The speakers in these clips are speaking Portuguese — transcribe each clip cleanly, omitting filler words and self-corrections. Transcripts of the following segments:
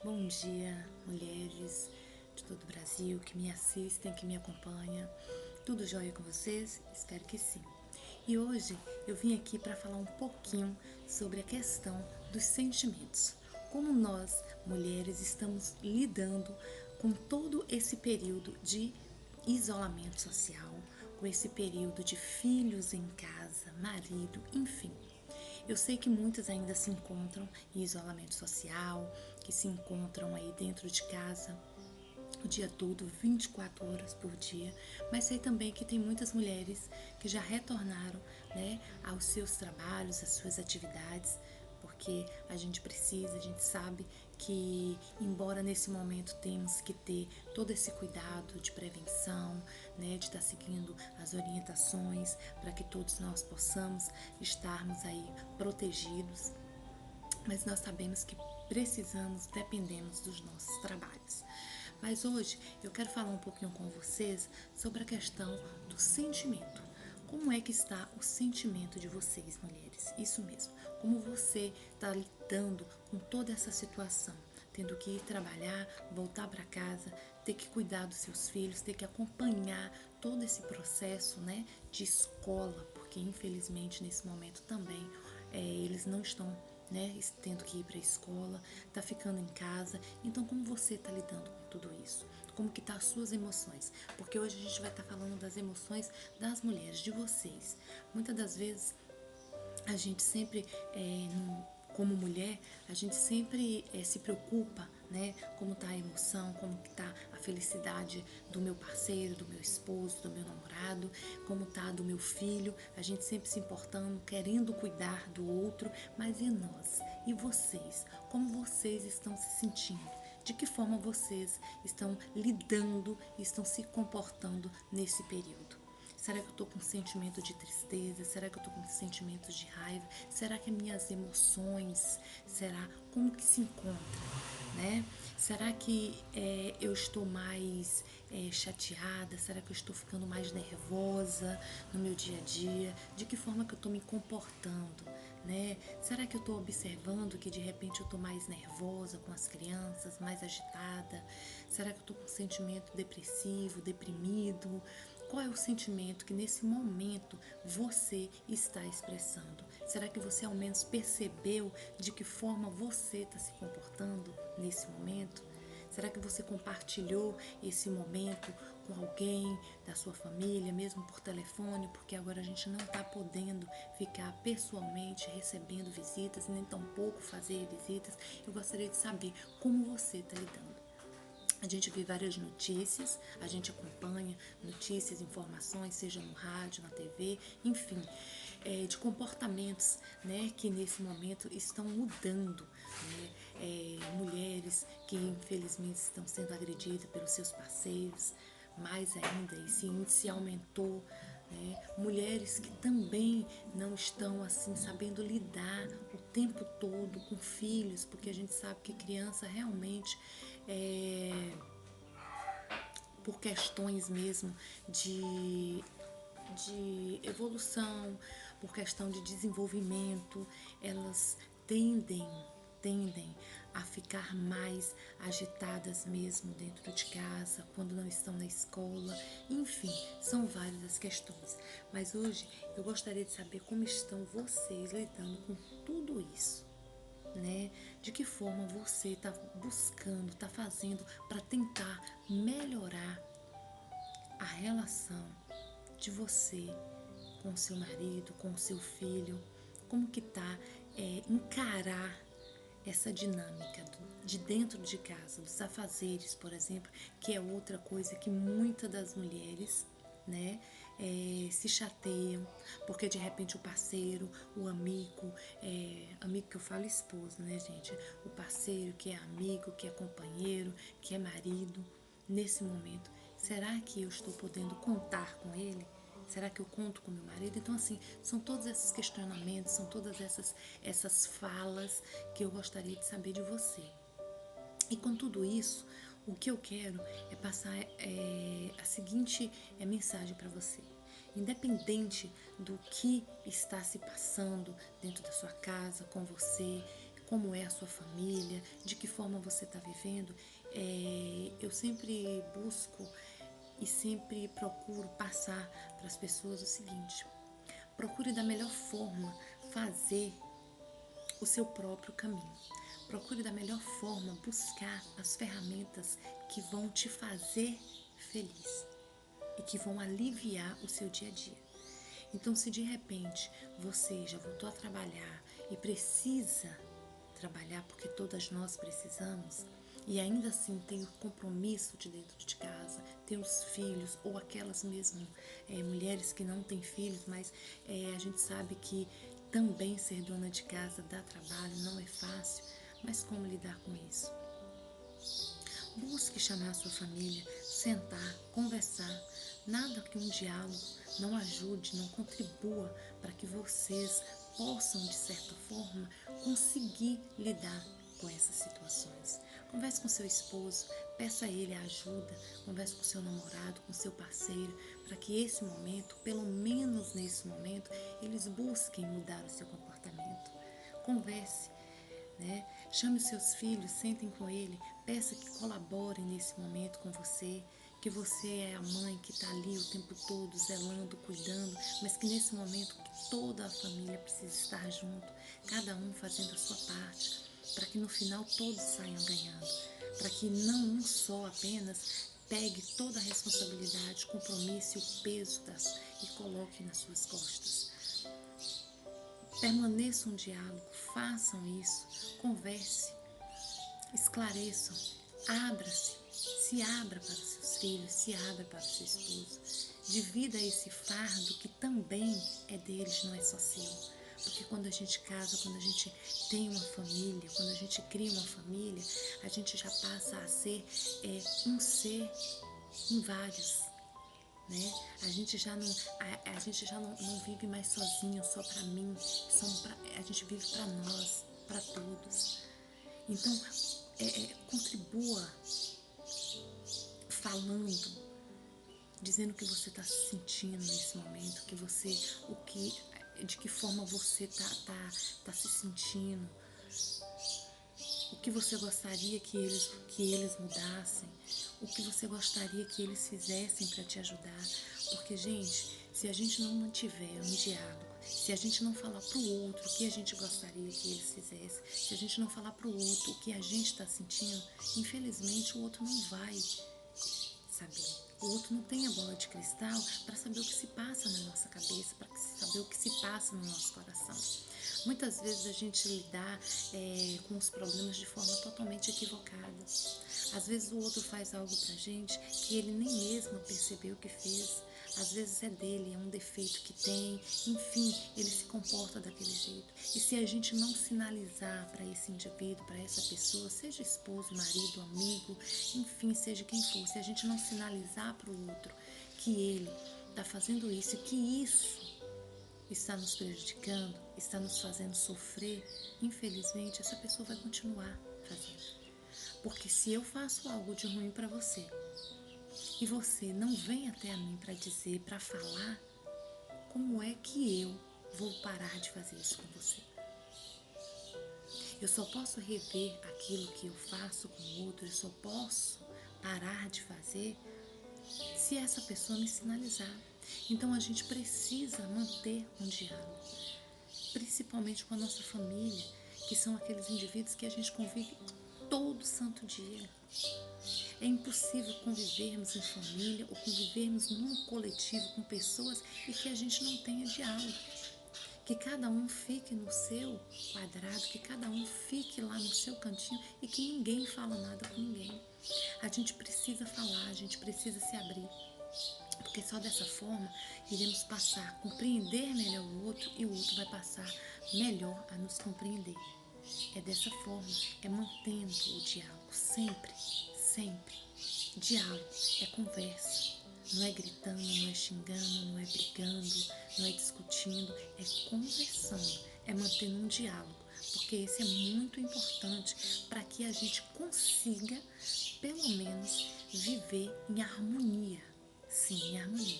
Bom dia, mulheres de todo o Brasil que me assistem, que me acompanham. Tudo jóia com vocês? Espero que sim. E hoje eu vim aqui para falar um pouquinho sobre a questão dos sentimentos. Como nós, mulheres, estamos lidando com todo esse período de isolamento social, com esse período de filhos em casa, marido, enfim. Eu sei que muitas ainda se encontram em isolamento social, que se encontram aí dentro de casa o dia todo, 24 horas por dia, mas sei também que tem muitas mulheres que já retornaram, né, aos seus trabalhos, às suas atividades, porque a gente precisa, a gente sabe que, embora nesse momento temos que ter todo esse cuidado de prevenção, né, de estar seguindo as orientações para que todos nós possamos estarmos aí protegidos, mas nós sabemos que precisamos, dependemos dos nossos trabalhos. Mas hoje eu quero falar um pouquinho com vocês sobre a questão do sentimento. Como é que está o sentimento de vocês, mulheres? Isso mesmo. Como você está lidando com toda essa situação? Tendo que ir trabalhar, voltar para casa, ter que cuidar dos seus filhos, ter que acompanhar todo esse processo, né, de escola, porque infelizmente nesse momento também eles não estão, né, tendo que ir para a escola, tá ficando em casa. Então, como você tá lidando com tudo isso? Como que tá as suas emoções? Porque hoje a gente vai estar falando das emoções das mulheres, de vocês. Muitas das vezes a gente sempre, como mulher, a gente sempre se preocupa, né? Como tá a emoção, como que tá a felicidade do meu parceiro, do meu esposo, do meu namorado, como tá do meu filho. A gente sempre se importando, querendo cuidar do outro, mas e nós? E vocês? Como vocês estão se sentindo? De que forma vocês estão lidando, estão se comportando nesse período? Será que eu estou com um sentimento de tristeza? Será que eu estou com um sentimento de raiva? Será que as minhas emoções, será como que se encontra, né? Será que eu estou mais chateada? Será que eu estou ficando mais nervosa no meu dia a dia? De que forma que eu estou me comportando, né? Será que eu estou observando que de repente eu estou mais nervosa com as crianças, mais agitada? Será que eu estou com um sentimento depressivo, deprimido? Qual é o sentimento que nesse momento você está expressando? Será que você ao menos percebeu de que forma você está se comportando nesse momento? Será que você compartilhou esse momento com alguém da sua família, mesmo por telefone? Porque agora a gente não está podendo ficar pessoalmente recebendo visitas, nem tampouco fazer visitas. Eu gostaria de saber como você está lidando. A gente vê várias notícias, a gente acompanha notícias, informações, seja no rádio, na TV, enfim, de comportamentos, né, que nesse momento estão mudando, né? Mulheres que infelizmente estão sendo agredidas pelos seus parceiros, mais ainda esse índice aumentou, né? Mulheres que também não estão assim sabendo lidar o tempo todo com filhos, porque a gente sabe que criança realmente por questões mesmo de evolução, por questão de desenvolvimento, elas tendem a ficar mais agitadas mesmo dentro de casa, quando não estão na escola, enfim, são várias as questões. Mas hoje eu gostaria de saber como estão vocês lidando com tudo isso, né? De que forma você está buscando, está fazendo para tentar melhorar a relação de você com o seu marido, com o seu filho, como que tá encarar essa dinâmica de dentro de casa, dos afazeres, por exemplo, que é outra coisa que muitas das mulheres, né, se chateiam, porque de repente o parceiro, o amigo, amigo que eu falo esposo, né, gente, o parceiro que é amigo, que é companheiro, que é marido, nesse momento, será que eu estou podendo contar com ele? Será que eu conto com meu marido? Então, assim, são todos esses questionamentos, são todas essas falas que eu gostaria de saber de você. E com tudo isso, o que eu quero é passar a seguinte mensagem para você. Independente do que está se passando dentro da sua casa, com você, como é a sua família, de que forma você está vivendo. Eu sempre busco e sempre procuro passar para as pessoas o seguinte: procure da melhor forma fazer o seu próprio caminho. Procure da melhor forma buscar as ferramentas que vão te fazer feliz e que vão aliviar o seu dia a dia. Então, se de repente você já voltou a trabalhar e precisa trabalhar, porque todas nós precisamos, e ainda assim tem o compromisso de dentro de casa, tem os filhos, ou aquelas mesmo mulheres que não têm filhos, mas a gente sabe que também ser dona de casa dá trabalho, não é fácil, mas como lidar com isso? Busque chamar a sua família, sentar, conversar. Nada que um diálogo não ajude, não contribua para que vocês possam, de certa forma, conseguir lidar com essas situações. Converse com seu esposo, peça a ele ajuda, converse com seu namorado, com seu parceiro, para que esse momento, pelo menos nesse momento, eles busquem mudar o seu comportamento. Converse, né? Chame os seus filhos, sentem com ele, peça que colaborem nesse momento com você, que você é a mãe que está ali o tempo todo zelando, cuidando, mas que nesse momento toda a família precisa estar junto, cada um fazendo a sua parte, para que no final todos saiam ganhando, para que não um só apenas pegue toda a responsabilidade, o compromisso e o peso e coloque nas suas costas. Permaneçam um diálogo, façam isso, converse, esclareçam, abra-se, se abra para os seus filhos, se abra para o seu esposo. Divida esse fardo que também é deles, não é só seu. Porque quando a gente casa, quando a gente tem uma família, quando a gente cria uma família, a gente já passa a ser um ser em vários. Né? A gente já não vive mais sozinho, só para mim, a gente vive para nós, para todos. Então, contribua falando, dizendo o que você está se sentindo nesse momento, de que forma você tá se sentindo, o que você gostaria que eles mudassem, o que você gostaria que eles fizessem para te ajudar. Porque, gente, se a gente não mantiver um diálogo, se a gente não falar para o outro o que a gente gostaria que eles fizessem, se a gente não falar para o outro o que a gente está sentindo, infelizmente o outro não vai saber. O outro não tem a bola de cristal para saber o que se passa na nossa cabeça, para saber o que se passa no nosso coração. Muitas vezes a gente lidar com os problemas de forma totalmente equivocada. Às vezes o outro faz algo pra gente que ele nem mesmo percebeu que fez. Às vezes é dele, é um defeito que tem, enfim, ele se comporta daquele jeito. E se a gente não sinalizar para esse indivíduo, para essa pessoa, seja esposo, marido, amigo, enfim, seja quem for, se a gente não sinalizar para o outro que ele está fazendo isso e que isso está nos prejudicando, está nos fazendo sofrer, infelizmente essa pessoa vai continuar fazendo. Porque se eu faço algo de ruim para você e você não vem até a mim para dizer, para falar, como é que eu vou parar de fazer isso com você? Eu só posso rever aquilo que eu faço com o outro, eu só posso parar de fazer se essa pessoa me sinalizar. Então a gente precisa manter um diálogo, principalmente com a nossa família, que são aqueles indivíduos que a gente convive todo santo dia. É impossível convivermos em família ou convivermos num coletivo com pessoas e que a gente não tenha diálogo. Que cada um fique no seu quadrado, que cada um fique lá no seu cantinho e que ninguém fala nada com ninguém. A gente precisa falar, a gente precisa se abrir. Porque só dessa forma iremos passar a compreender melhor o outro e o outro vai passar melhor a nos compreender. É dessa forma, é mantendo o diálogo, sempre, sempre. Diálogo é conversa, não é gritando, não é xingando, não é brigando, não é discutindo, é conversando, é mantendo um diálogo, porque esse é muito importante para que a gente consiga, pelo menos, viver em harmonia. Sim, em harmonia.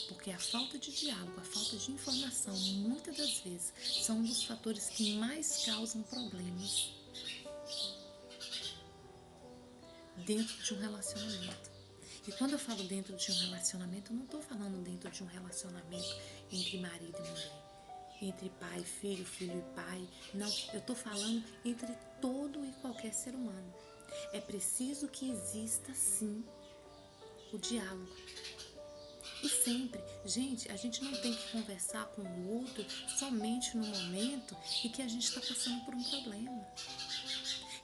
Porque a falta de diálogo, a falta de informação, muitas das vezes, são um dos fatores que mais causam problemas dentro de um relacionamento. E quando eu falo dentro de um relacionamento, eu não estou falando dentro de um relacionamento entre marido e mulher, entre pai e filho, filho e pai. Não, eu estou falando entre todo e qualquer ser humano. É preciso que exista, sim, o diálogo. E sempre, gente, a gente não tem que conversar com o outro somente no momento em que a gente está passando por um problema.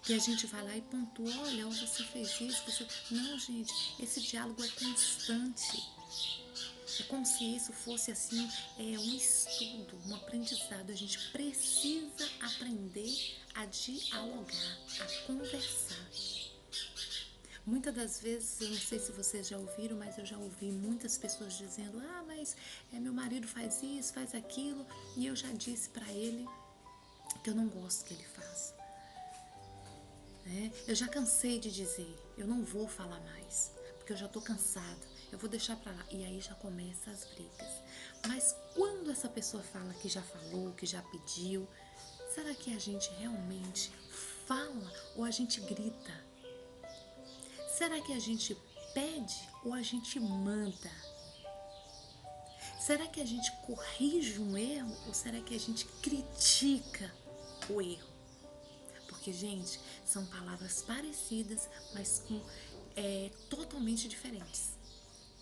Que a gente vai lá e pontua, olha, você fez isso, você... Não, gente, esse diálogo é constante. É como se isso fosse assim, um estudo, um aprendizado. A gente precisa aprender a dialogar, a conversar. Muitas das vezes, eu não sei se vocês já ouviram, mas eu já ouvi muitas pessoas dizendo, mas meu marido faz isso, faz aquilo, e eu já disse para ele que eu não gosto que ele faça. Eu já cansei de dizer, eu não vou falar mais, porque eu já estou cansada, eu vou deixar para lá. E aí já começam as brigas. Mas quando essa pessoa fala que já falou, que já pediu, será que a gente realmente fala ou a gente grita? Será que a gente pede ou a gente manda? Será que a gente corrige um erro ou será que a gente critica o erro? Porque, gente, são palavras parecidas, mas totalmente diferentes,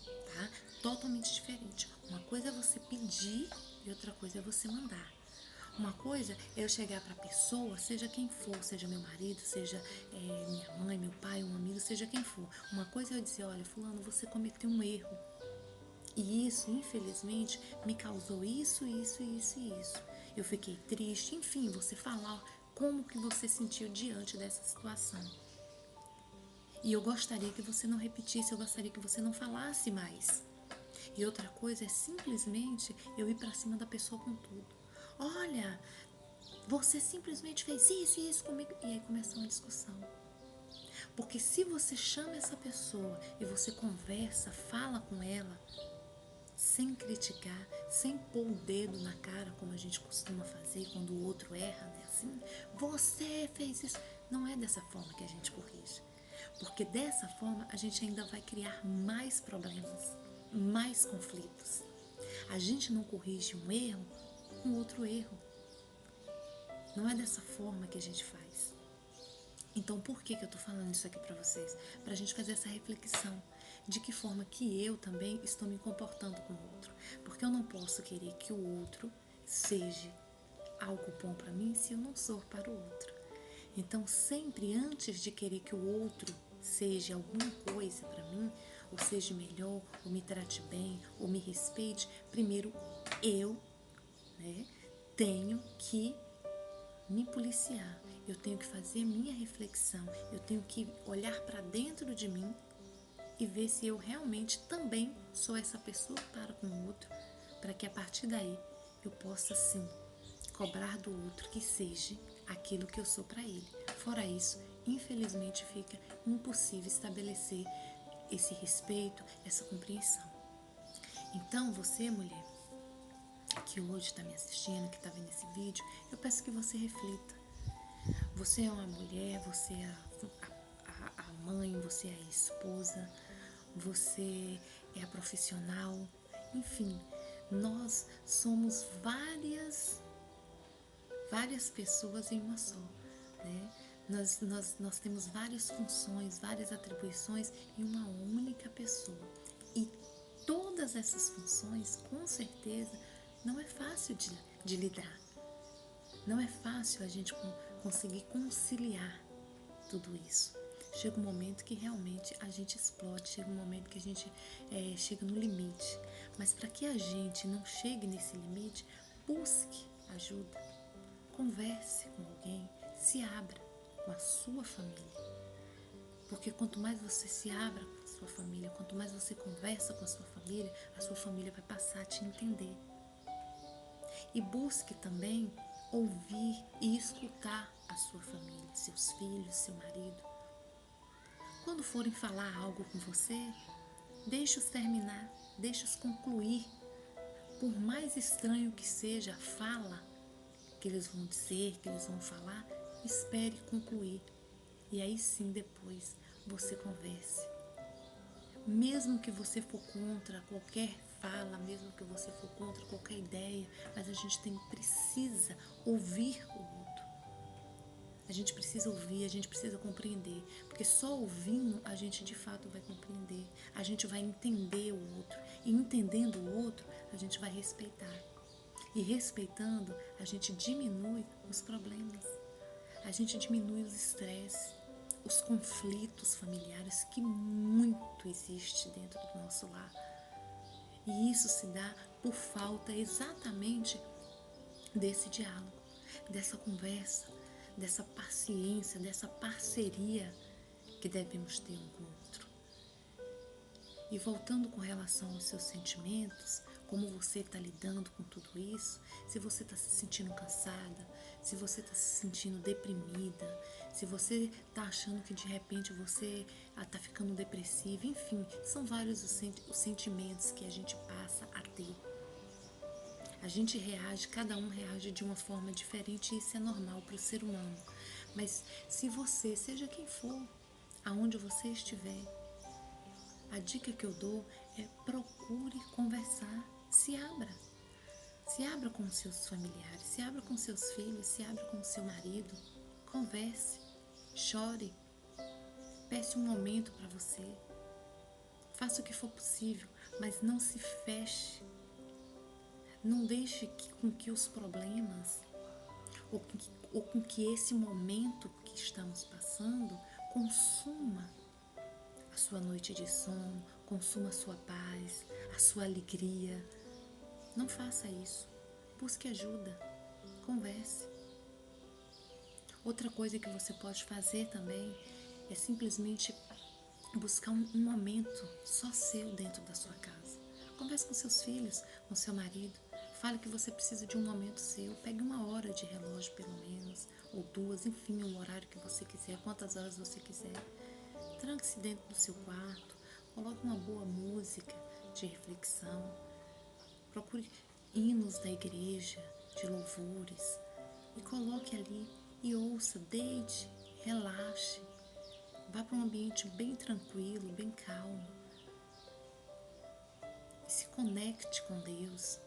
tá? Totalmente diferente. Uma coisa é você pedir e outra coisa é você mandar. Uma coisa é eu chegar para a pessoa, seja quem for, seja meu marido, seja minha mãe, meu pai, um amigo, seja quem for. Uma coisa é eu dizer, olha, fulano, você cometeu um erro. E isso, infelizmente, me causou isso, isso, isso e isso. Eu fiquei triste, enfim, você falar como que você sentiu diante dessa situação. E eu gostaria que você não repetisse, eu gostaria que você não falasse mais. E outra coisa é simplesmente eu ir para cima da pessoa com tudo. Olha, você simplesmente fez isso e isso comigo. E aí começa uma discussão. Porque se você chama essa pessoa e você conversa, fala com ela, sem criticar, sem pôr o dedo na cara, como a gente costuma fazer quando o outro erra, né? Assim, você fez isso. Não é dessa forma que a gente corrige. Porque dessa forma a gente ainda vai criar mais problemas, mais conflitos. A gente não corrige um erro com outro erro. Não é dessa forma que a gente faz. Então, por que eu tô falando isso aqui para vocês? Pra gente fazer essa reflexão. De que forma que eu também estou me comportando com o outro. Porque eu não posso querer que o outro seja algo bom para mim se eu não sou para o outro. Então, sempre antes de querer que o outro seja alguma coisa para mim, ou seja melhor, ou me trate bem, ou me respeite, primeiro eu, tenho que me policiar, eu tenho que fazer minha reflexão, eu tenho que olhar para dentro de mim e ver se eu realmente também sou essa pessoa para com o outro, para que a partir daí eu possa sim cobrar do outro que seja aquilo que eu sou para ele. Fora isso, infelizmente fica impossível estabelecer esse respeito, essa compreensão. Então você, mulher, que hoje está me assistindo, que está vendo esse vídeo, eu peço que você reflita. Você é uma mulher, você é a mãe, você é a esposa, você é a profissional, enfim, nós somos várias pessoas em uma só, né? Nós temos várias funções, várias atribuições em uma única pessoa. E todas essas funções, com certeza, não é fácil de lidar. Não é fácil a gente conseguir conciliar tudo isso. Chega um momento que realmente a gente explode, chega um momento que a gente chega no limite. Mas para que a gente não chegue nesse limite, busque ajuda, converse com alguém, se abra com a sua família. Porque quanto mais você se abra com a sua família, quanto mais você conversa com a sua família vai passar a te entender. E busque também ouvir e escutar a sua família, seus filhos, seu marido. Quando forem falar algo com você, deixe-os terminar, deixe-os concluir. Por mais estranho que seja a fala que eles vão dizer, que eles vão falar, espere concluir. E aí sim, depois, você converse. Mesmo que você for contra qualquer fala, mesmo que você for contra qualquer ideia, mas a gente precisa ouvir o outro. A gente precisa ouvir, a gente precisa compreender, porque só ouvindo a gente de fato vai compreender, a gente vai entender o outro, e entendendo o outro, a gente vai respeitar. E respeitando, a gente diminui os problemas, a gente diminui os estresses, os conflitos familiares que muito existe dentro do nosso lar. E isso se dá por falta exatamente desse diálogo, dessa conversa, dessa paciência, dessa parceria que devemos ter um com o outro. E voltando com relação aos seus sentimentos, como você está lidando com tudo isso, se você está se sentindo cansada, se você está se sentindo deprimida, se você está achando que de repente você está ficando depressiva, enfim, são vários os sentimentos que a gente passa a ter. A gente reage, cada um reage de uma forma diferente e isso é normal para o ser humano. Mas se você, seja quem for, aonde você estiver, a dica que eu dou é procure conversar, se abra. Se abra com os seus familiares, se abra com seus filhos, se abra com o seu marido. Converse, chore, peça um momento para você. Faça o que for possível, mas não se feche. Não deixe com que os problemas ou com que esse momento que estamos passando consuma a sua noite de sono, consuma a sua paz, a sua alegria. Não faça isso. Busque ajuda. Converse. Outra coisa que você pode fazer também é simplesmente buscar um momento só seu dentro da sua casa. Converse com seus filhos, com seu marido. Fale que você precisa de um momento seu. Pegue 1 hora de relógio, pelo menos, ou 2, enfim, o horário que você quiser, quantas horas você quiser. Tranque-se dentro do seu quarto. Coloque uma boa música de reflexão. Procure hinos da igreja, de louvores. E coloque ali e ouça, deite, relaxe. Vá para um ambiente bem tranquilo, bem calmo. E se conecte com Deus.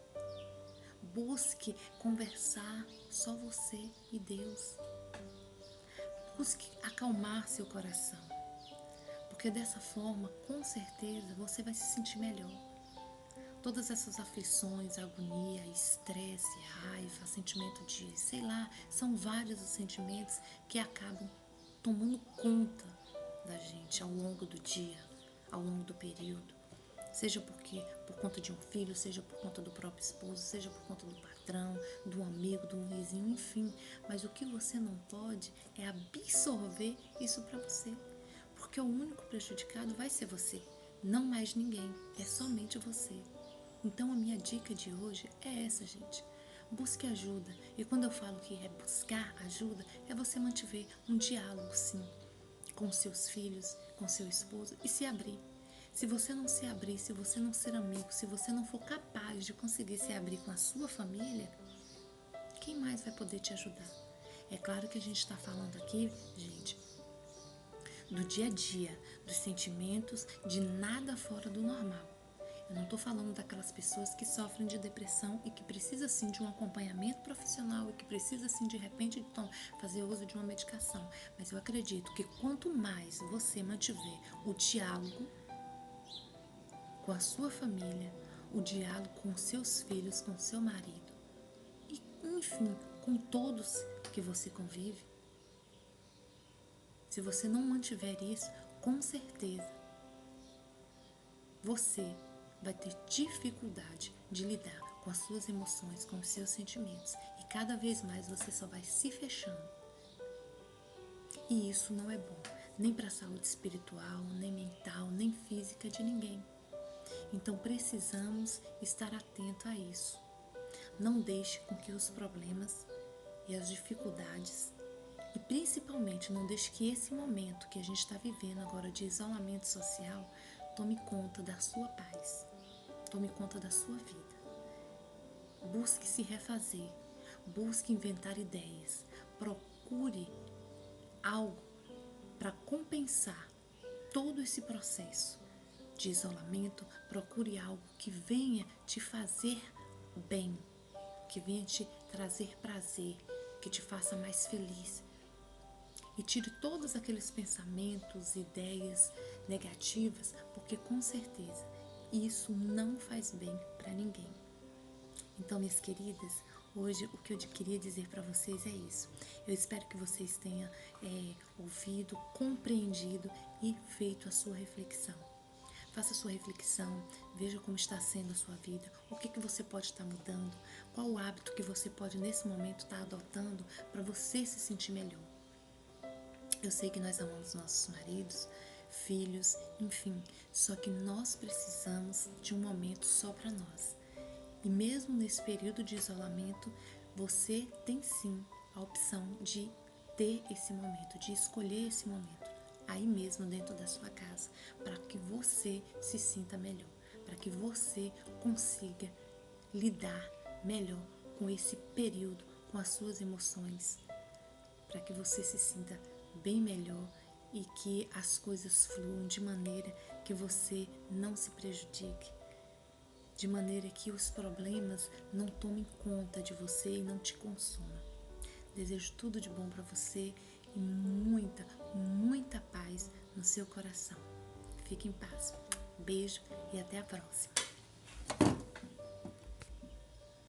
Busque conversar só você e Deus. Busque acalmar seu coração. Porque dessa forma, com certeza, você vai se sentir melhor. Todas essas aflições, agonia, estresse, raiva, sentimento de, sei lá, são vários os sentimentos que acabam tomando conta da gente ao longo do dia, ao longo do período. Seja porque por conta de um filho, seja por conta do próprio esposo, seja por conta do patrão, do amigo, do vizinho, enfim. Mas o que você não pode é absorver isso para você. Porque o único prejudicado vai ser você, não mais ninguém, é somente você. Então a minha dica de hoje é essa, gente. Busque ajuda. E quando eu falo que é buscar ajuda, é você manter um diálogo, sim, com seus filhos, com seu esposo e se abrir. Se você não se abrir, se você não ser amigo, se você não for capaz de conseguir se abrir com a sua família, quem mais vai poder te ajudar? É claro que a gente está falando aqui, gente, do dia a dia, dos sentimentos, de nada fora do normal. Eu não estou falando daquelas pessoas que sofrem de depressão e que precisa sim de um acompanhamento profissional e que precisa sim de repente fazer uso de uma medicação. Mas eu acredito que quanto mais você mantiver o diálogo com a sua família, o diálogo com os seus filhos, com o seu marido e, enfim, com todos que você convive, se você não mantiver isso, com certeza você vai ter dificuldade de lidar com as suas emoções, com os seus sentimentos e cada vez mais você só vai se fechando. E isso não é bom, nem para a saúde espiritual, nem mental, nem física de ninguém. Então precisamos estar atento a isso. Não deixe com que os problemas e as dificuldades e principalmente não deixe que esse momento que a gente está vivendo agora de isolamento social tome conta da sua paz, tome conta da sua vida. Busque se refazer, busque inventar ideias, procure algo para compensar todo esse processo de isolamento, procure algo que venha te fazer bem, que venha te trazer prazer, que te faça mais feliz. E tire todos aqueles pensamentos, ideias negativas, porque com certeza isso não faz bem para ninguém. Então, minhas queridas, hoje o que eu queria dizer para vocês é isso. Eu espero que vocês tenham ouvido, compreendido e feito a sua reflexão. Faça a sua reflexão, veja como está sendo a sua vida, o que você pode estar mudando, qual o hábito que você pode nesse momento estar adotando para você se sentir melhor. Eu sei que nós amamos nossos maridos, filhos, enfim, só que nós precisamos de um momento só para nós. E mesmo nesse período de isolamento, você tem sim a opção de ter esse momento, de escolher esse momento, aí mesmo dentro da sua casa, para que você se sinta melhor, para que você consiga lidar melhor com esse período, com as suas emoções, para que você se sinta bem melhor e que as coisas fluam de maneira que você não se prejudique, de maneira que os problemas não tomem conta de você e não te consumam. Desejo tudo de bom para você e muita, muita paz no seu coração. Fique em paz. Beijo e até a próxima.